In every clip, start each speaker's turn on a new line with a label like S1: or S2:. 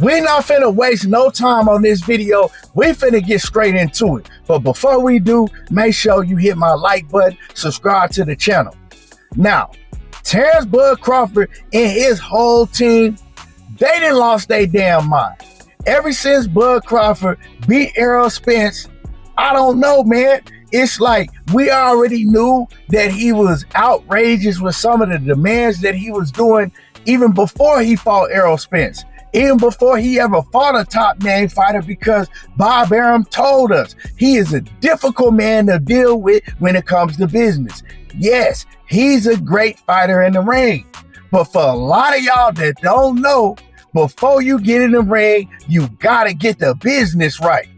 S1: We not finna waste no time on this video. We finna get straight into it. But before we do, make sure you hit my like button, subscribe to the channel. Now, Terence Bud Crawford and his whole team, they done lost their damn mind. Ever since Bud Crawford beat Errol Spence, I don't know, man. It's like we already knew that he was outrageous with some of the demands that he was doing even before he fought Errol Spence. Even before he ever fought a top name fighter, because Bob Arum told us he is a difficult man to deal with when it comes to business. Yes, he's a great fighter in the ring. But for a lot of y'all that don't know, before you get in the ring, you gotta get the business right.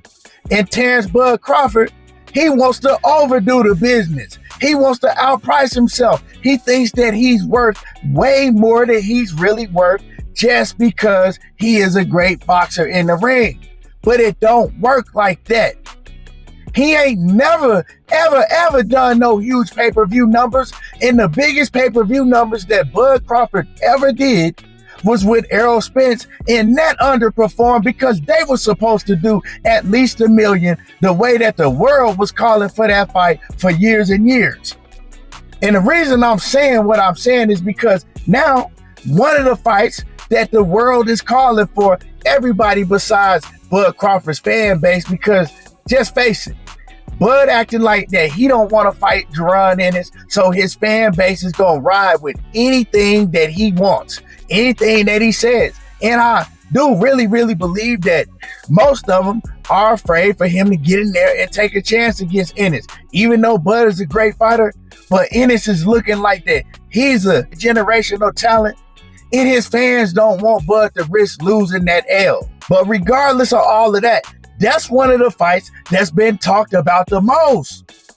S1: And Terence Bud Crawford, he wants to overdo the business. He wants to outprice himself. He thinks that he's worth way more than he's really worth, just because he is a great boxer in the ring. But it don't work like that. He ain't never, ever done no huge pay-per-view numbers. And the biggest pay-per-view numbers that Bud Crawford ever did was with Errol Spence, and that underperformed because they were supposed to do at least $1 million, the way that the world was calling for that fight for years and years. And the reason I'm saying what I'm saying is because now one of the fights that the world is calling for, everybody besides Bud Crawford's fan base, because just face it, Bud acting like that he don't want to fight Jaron Ennis, so his fan base is going to ride with anything that he wants, anything that he says. And I do really believe that most of them are afraid for him to get in there and take a chance against Ennis. Even though Bud is a great fighter, but Ennis is looking like that he's a generational talent, and his fans don't want Bud to risk losing that L. But regardless of all of that, that's one of the fights that's been talked about the most.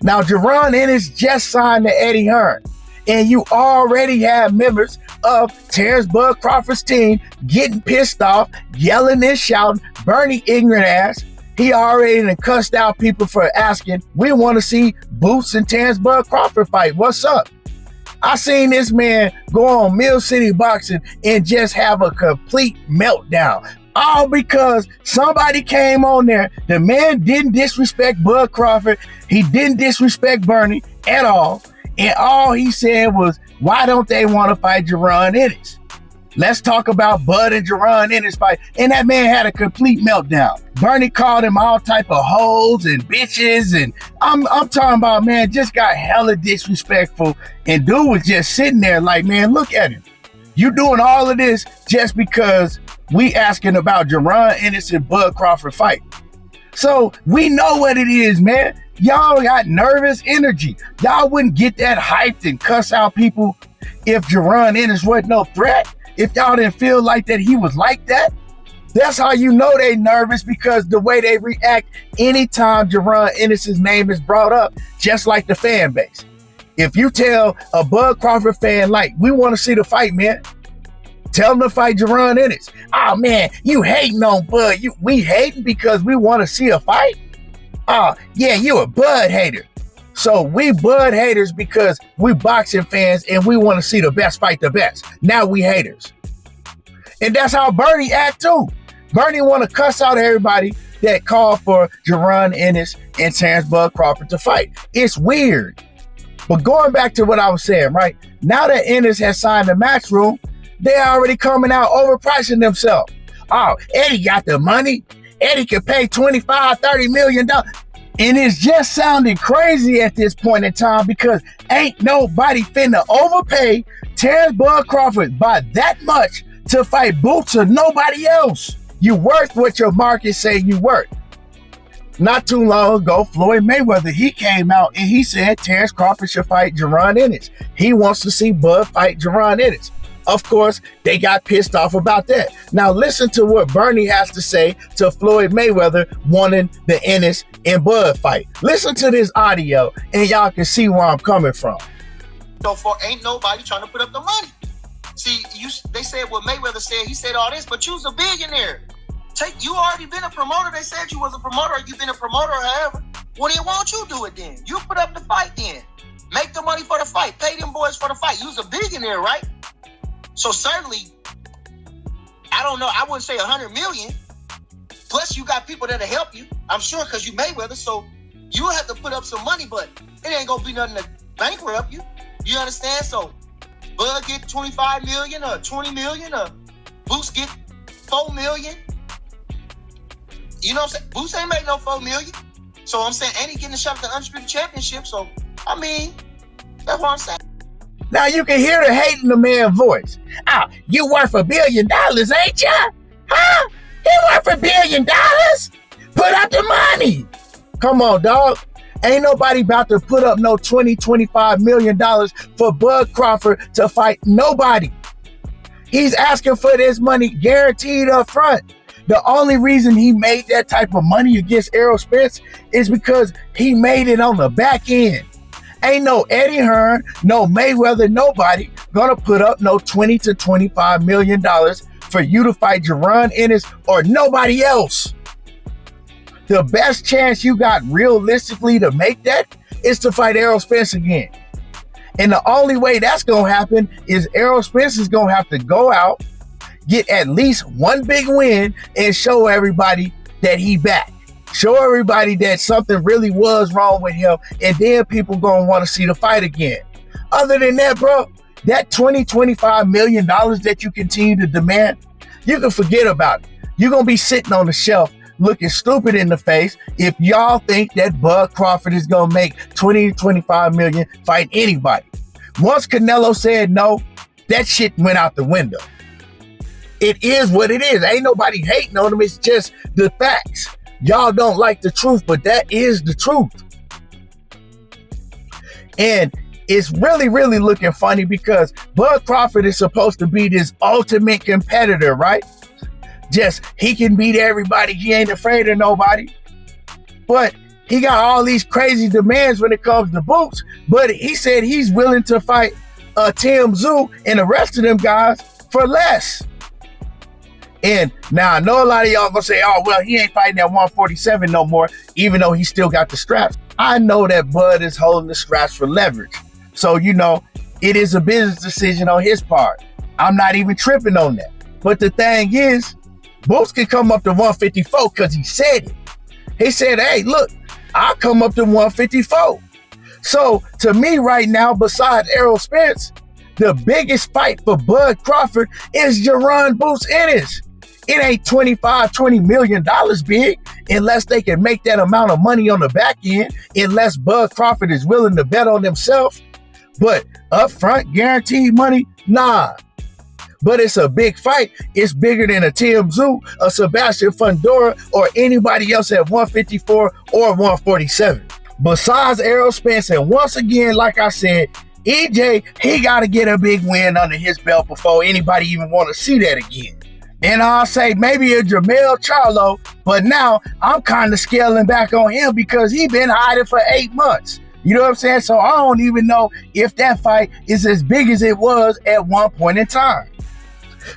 S1: Now, Jaron Ennis just signed to Eddie Hearn, and you already have members of Terence Bud Crawford's team getting pissed off, yelling and shouting, Bernie ignorant ass. He already done cussed out people for asking, we want to see Boots and Terence Bud Crawford fight. What's up? I seen this man go on Mill City Boxing and just have a complete meltdown. All because somebody came on there. The man didn't disrespect Bud Crawford. He didn't disrespect Bernie at all. And all he said was, why don't they want to fight Jaron Ennis? Let's talk about Bud and Jaron Ennis fight. And that man had a complete meltdown. Bernie called him all type of hoes and bitches. And I'm talking about, man, just got hella disrespectful. And dude was just sitting there like, man, look at him. You doing all of this just because we asking about Jaron Ennis and Bud Crawford fight. So we know what it is, man. Y'all got nervous energy. Y'all wouldn't get that hyped and cuss out people if Jaron Ennis wasn't no threat. If y'all didn't feel like that he was like that. That's how you know they nervous, because the way they react anytime Jaron Ennis' name is brought up, just like the fan base. If you tell a Bud Crawford fan, like, we want to see the fight, man, tell them to fight Jaron Ennis. Oh, man, you hating on Bud. We hating because we want to see a fight? Oh, yeah, you a Bud hater. So we Bud haters because we boxing fans and we want to see the best fight the best. Now we haters. And that's how Bernie act too. Bernie want to cuss out everybody that called for Jaron Ennis and Terence Bud Crawford to fight. It's weird. But going back to what I was saying, right? Now that Ennis has signed the Matchroom, they already coming out overpricing themselves. Oh, Eddie got the money. Eddie could pay $25, $30 million. And it's just sounding crazy at this point in time, because ain't nobody finna overpay Terence Bud Crawford by that much to fight Boots or nobody else. You worth what your market say you worth. Not too long ago, Floyd Mayweather, he came out and he said Terence Crawford should fight Jaron Ennis. He wants to see Bud fight Jaron Ennis. Of course, they got pissed off about that. Now listen to what Bernie has to say to Floyd Mayweather wanting the Ennis and Bud fight. Listen to this audio and y'all can see where I'm coming from.
S2: So for ain't nobody trying to put up the money. See, they said what Mayweather said. He said all this, but you's a billionaire. You already been a promoter. They said you was a promoter. You've been a promoter, however. Well, then why don't you do it then? You put up the fight then. Make the money for the fight. Pay them boys for the fight. You's a billionaire, right? So certainly, I don't know. I wouldn't say 100 million. Plus, you got people that'll help you. I'm sure because you Mayweather, so you'll have to put up some money, but it ain't gonna be nothing to bankrupt you. You understand? So Bud get 25 million or 20 million, or Boots get 4 million. You know what I'm saying? Boots ain't make no 4 million. So I'm saying, and he getting a shot at the Undisputed Championship. So, I mean, that's what I'm saying.
S1: Now you can hear the hate in the man's voice. Ah, you worth $1 billion, ain't ya? Huh? You worth $1 billion? Put up the money. Come on, dog. Ain't nobody about to put up no $20-25 million for Bud Crawford to fight nobody. He's asking for this money guaranteed up front. The only reason he made that type of money against Errol Spence is because he made it on the back end. Ain't no Eddie Hearn, no Mayweather, nobody gonna put up no $20 to $25 million for you to fight Jaron Ennis or nobody else. The best chance you got realistically to make that is to fight Errol Spence again. And the only way that's gonna happen is Errol Spence is gonna have to go out, get at least one big win, and show everybody that he back. Show everybody that something really was wrong with him, and then people gonna want to see the fight again. Other than that, bro, that $20-25 million that you continue to demand, you can forget about it. You're gonna be sitting on the shelf looking stupid in the face if y'all think that Bud Crawford is gonna make $20-25 million fight anybody. Once Canelo said no, that shit went out the window. It is what it is. Ain't nobody hating on him. It's just the facts. Y'all don't like the truth, but that is the truth. And it's really, really looking funny because Bud Crawford is supposed to be this ultimate competitor, right? Just, he can beat everybody. He ain't afraid of nobody. But he got all these crazy demands when it comes to Boots. But he said he's willing to fight Tim Tszyu and the rest of them guys for less. And now I know a lot of y'all gonna say, oh, well, he ain't fighting at 147 no more, even though he still got the straps. I know that Bud is holding the straps for leverage. So, you know, it is a business decision on his part. I'm not even tripping on that. But the thing is, Boots can come up to 154 because he said it. He said, hey, look, I'll come up to 154. So to me right now, besides Errol Spence, the biggest fight for Bud Crawford is Jaron Boots Ennis. It ain't $20 million big unless they can make that amount of money on the back end, unless Bud Crawford is willing to bet on himself. But upfront guaranteed money, nah. But it's a big fight. It's bigger than a Tim Tszyu, a Sebastian Fundora, or anybody else at 154 or 147. Besides Errol Spence, and once again, like I said, EJ, he got to get a big win under his belt before anybody even want to see that again. And I'll say maybe a Jermell Charlo, but now I'm kind of scaling back on him because he been hiding for 8 months. You know what I'm saying? So I don't even know if that fight is as big as it was at one point in time.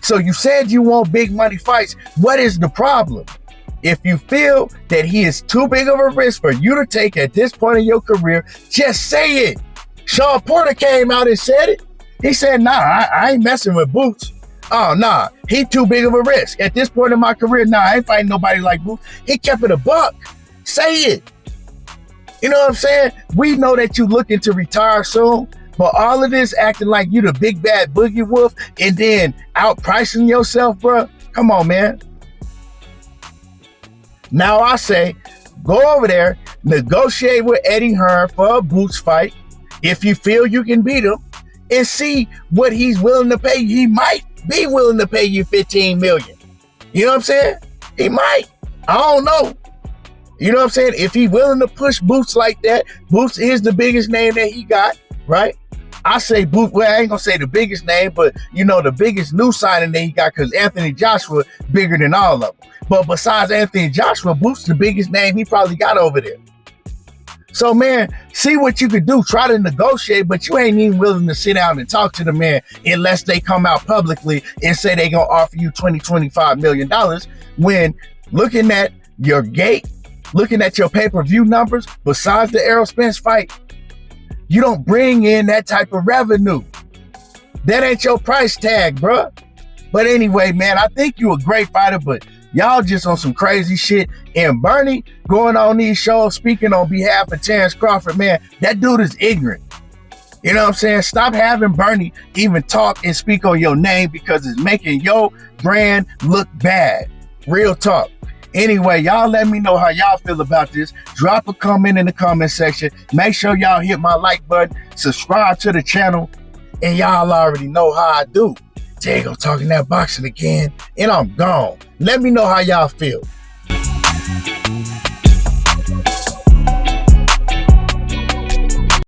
S1: So you said you want big money fights. What is the problem? If you feel that he is too big of a risk for you to take at this point in your career, just say it. Sean Porter came out and said it. He said, nah, I ain't messing with Boots. Oh, nah, he too big of a risk. At this point in my career, nah, I ain't fighting nobody like Boots. He kept it a buck. Say it. You know what I'm saying? We know that you looking to retire soon, but all of this acting like you the big bad boogie wolf and then outpricing yourself, bro. Come on, man. Now I say, go over there, negotiate with Eddie Hearn for a Boots fight. If you feel you can beat him, and see what he's willing to pay. He might be willing to pay you $15 million. You know what I'm saying? He might. I don't know. You know what I'm saying? If he's willing to push Boots like that, Boots is the biggest name that he got, right? I say Boots, well, I ain't gonna say the biggest name, but you know, the biggest new signing that he got, because Anthony Joshua bigger than all of them. But besides Anthony Joshua, Boots the biggest name he probably got over there. So, man, see what you could do. Try to negotiate, but you ain't even willing to sit down and talk to the man unless they come out publicly and say they gonna offer you $20-25 million, when looking at your gate, looking at your pay-per-view numbers, besides the Errol Spence fight, you don't bring in that type of revenue. That ain't your price tag, bruh. But anyway, man, I think you a great fighter, but y'all just on some crazy shit. And Bernie going on these shows speaking on behalf of Terence Crawford, man, that dude is ignorant. You know what I'm saying? Stop having Bernie even talk and speak on your name because it's making your brand look bad. Real talk. Anyway, y'all let me know how y'all feel about this. Drop a comment in the comment section. Make sure y'all hit my like button. Subscribe to the channel. And y'all already know how I do. Diego talking that boxing again. And I'm gone. Let me know how y'all feel.